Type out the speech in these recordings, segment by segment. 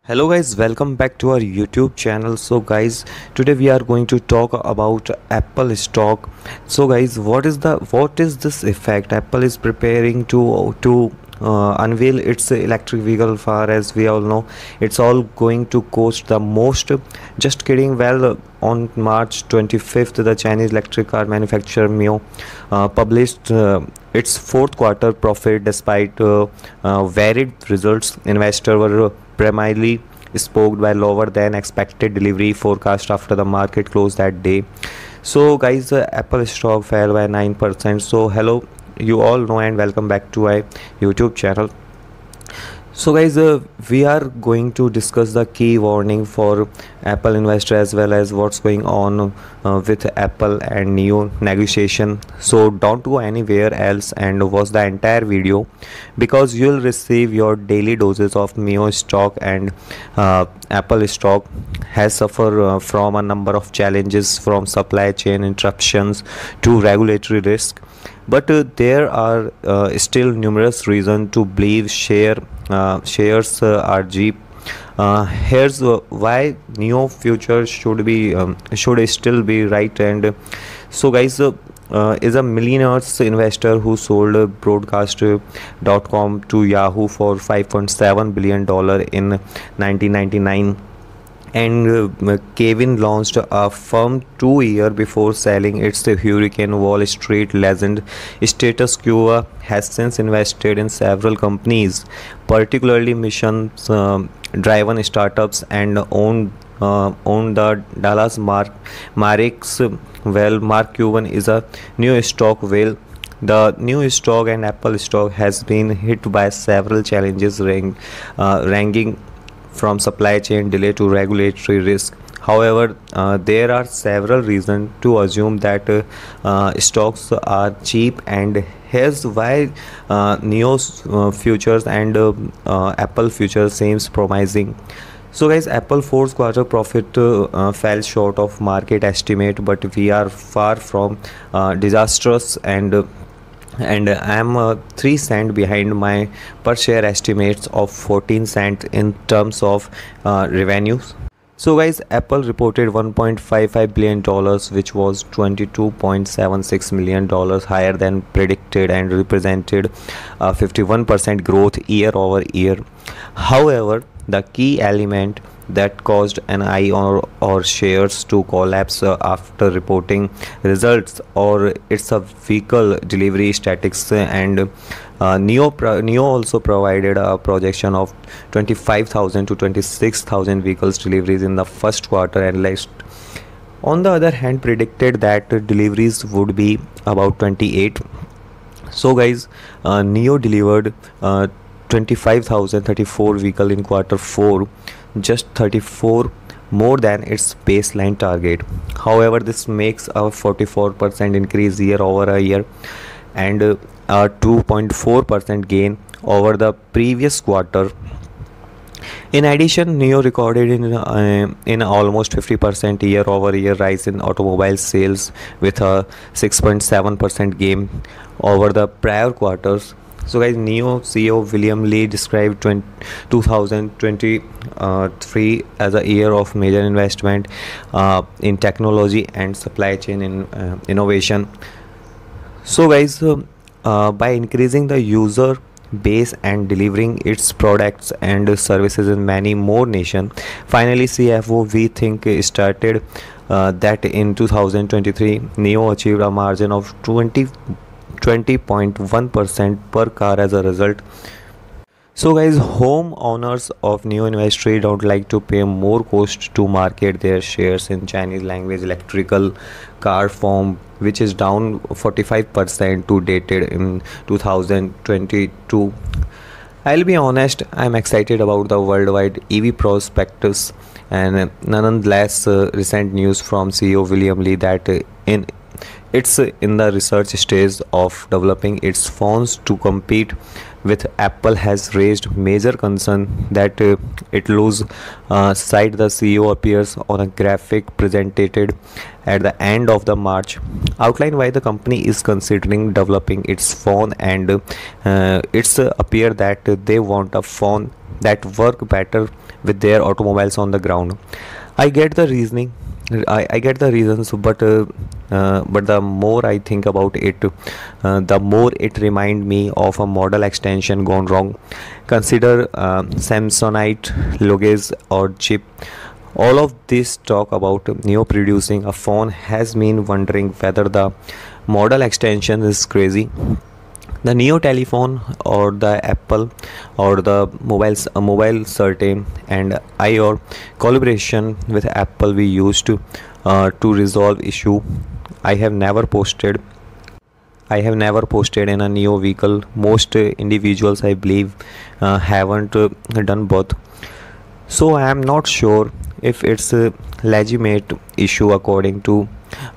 Hello guys, welcome back to our YouTube channel. So guys, today we are going to talk about Apple stock. So guys, what is this effect? Apple is preparing to unveil its electric vehicle. Far as we all know, it's all going to cost the most. Just kidding. Well, on March 25th, the Chinese electric car manufacturer NIO published its fourth quarter profit. Despite varied results, investors were primarily spoke by lower than expected delivery forecast after the market closed that day. So guys, Apple stock fell by 9%. So hello, you all know, and welcome back to my YouTube channel. So guys, we are going to discuss the key warning for Apple investor, as well as what's going on with Apple and NIO negotiation. So don't go anywhere else and watch the entire video, because you'll receive your daily doses of NIO stock. And Apple stock has suffered from a number of challenges, from supply chain interruptions to regulatory risk. But there are still numerous reasons to believe shares are cheap. Here's why NIO future should still be right. And so guys, is a millionaires investor who sold broadcast.com to Yahoo for $5.7 billion in 1999. And Kevin launched a firm 2 years before selling its Hurricane. Wall Street legend Status Quo has since invested in several companies, particularly mission-driven startups, and owned the Dallas Mavericks. Well, Mark Cuban is a new stock whale. The new stock and Apple stock has been hit by several challenges, ranging from supply chain delay to regulatory risk. However, there are several reasons to assume that stocks are cheap, and here's why NIO's futures and Apple futures seems promising. So guys, Apple fourth quarter profit fell short of market estimate, but we are far from disastrous. And I am 3 cents behind my per share estimates of 14 cents in terms of revenues. So guys, Apple reported $1.55 billion, which was $22.76 million higher than predicted and represented 51% growth year over year. However, the key element that caused an eye or shares to collapse after reporting results, or it's a vehicle delivery statistics. And NIO also provided a projection of 25,000 to 26,000 vehicles deliveries in the first quarter. Analysts, on the other hand, predicted that deliveries would be about 28. So guys, NIO delivered 25,034 vehicles in quarter 4, just 34 more than its baseline target. However, this makes a 44% increase year over a year, and a 2.4% gain over the previous quarter. In addition, NIO recorded in almost 50% year over year rise in automobile sales, with a 6.7% gain over the prior quarters. So guys, NIO CEO William Lee described 2023 as a year of major investment in technology and supply chain innovation. So guys, by increasing the user base and delivering its products and services in many more nations, finally CFO we think started that in 2023 NIO achieved a margin of 20.1% per car as a result. So guys, home owners of NIO industry don't like to pay more cost to market their shares in Chinese language electrical car form, which is down 45% to dated in 2022. I'll be honest, I'm excited about the worldwide EV prospectus, and nonetheless, recent news from CEO William Lee that it's in the research stage of developing its phones to compete with Apple has raised major concern that it lose sight. The CEO appears on a graphic presented at the end of the March outline why the company is considering developing its phone, and it's appear that they want a phone that work better with their automobiles on the ground. I get the reasoning. I get the reasons, but the more I think about it, the more it remind me of a model extension gone wrong. Consider Samsonite, logos, or chip. All of this talk about Neo producing a phone has me wondering whether the model extension is crazy. The Neo telephone or the Apple or the mobile certain and I or collaboration with Apple we used to resolve issue. I have never posted I have never posted in a Neo vehicle. Most individuals I believe haven't done both. So I am not sure if it's a legitimate issue. According to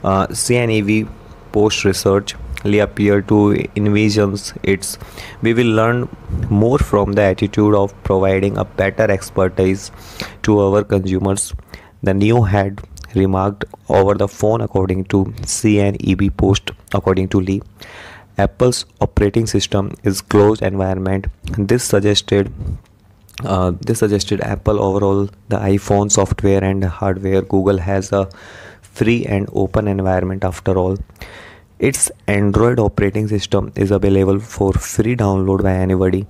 CNEV post research appear to envisions it's we will learn more from the attitude of providing a better expertise to our consumers, the new had remarked over the phone. According to CNEB post, according to Lee, Apple's operating system is closed environment. This suggested Apple overall the iPhone software and hardware. Google has a free and open environment. After all, its Android operating system is available for free download by anybody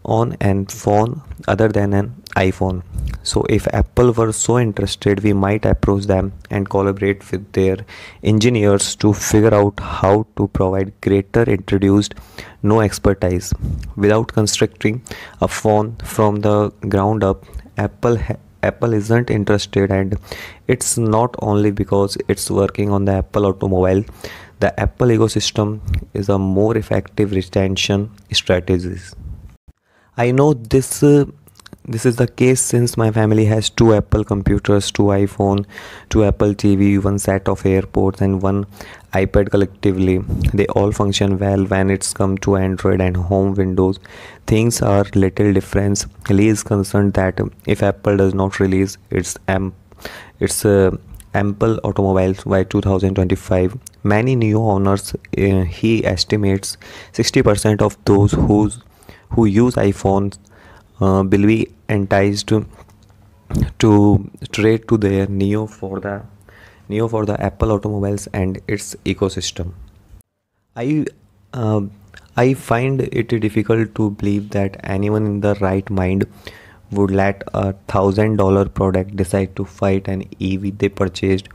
on an phone other than an iPhone. So if Apple were so interested, we might approach them and collaborate with their engineers to figure out how to provide greater introduced no expertise without constructing a phone from the ground up. Apple isn't interested, and it's not only because it's working on the Apple automobile. The Apple ecosystem is a more effective retention strategies. I know this is the case since my family has two Apple computers, two iPhone, two Apple TV, one set of AirPods, and one iPad. Collectively, they all function well. When it's come to Android and home Windows, things are little different. Lee is concerned that if Apple does not release its Ample automobiles by 2025, many new owners, he estimates 60% of those who use iPhones will be enticed to trade to their Neo for the Apple automobiles and its ecosystem. I uh, I find it difficult to believe that anyone in the right mind would let $1,000 product decide to fight an EV they purchased.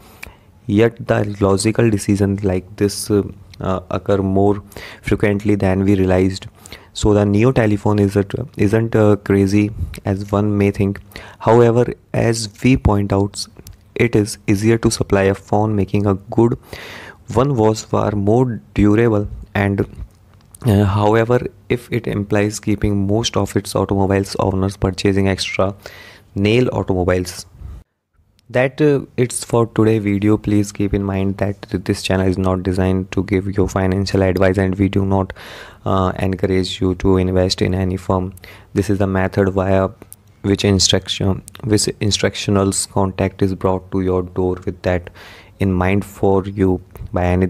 Yet the logical decisions like this occur more frequently than we realized. So the Neo telephone isn't crazy as one may think. However, as we point out, it is easier to supply a phone. Making a good one was far more durable, and however, if it implies keeping most of its automobiles owners purchasing extra nail automobiles. That it's for today video. Please keep in mind that this channel is not designed to give you financial advice, and we do not encourage you to invest in any firm. This is the method via which instructional contact is brought to your door with that in mind for you by any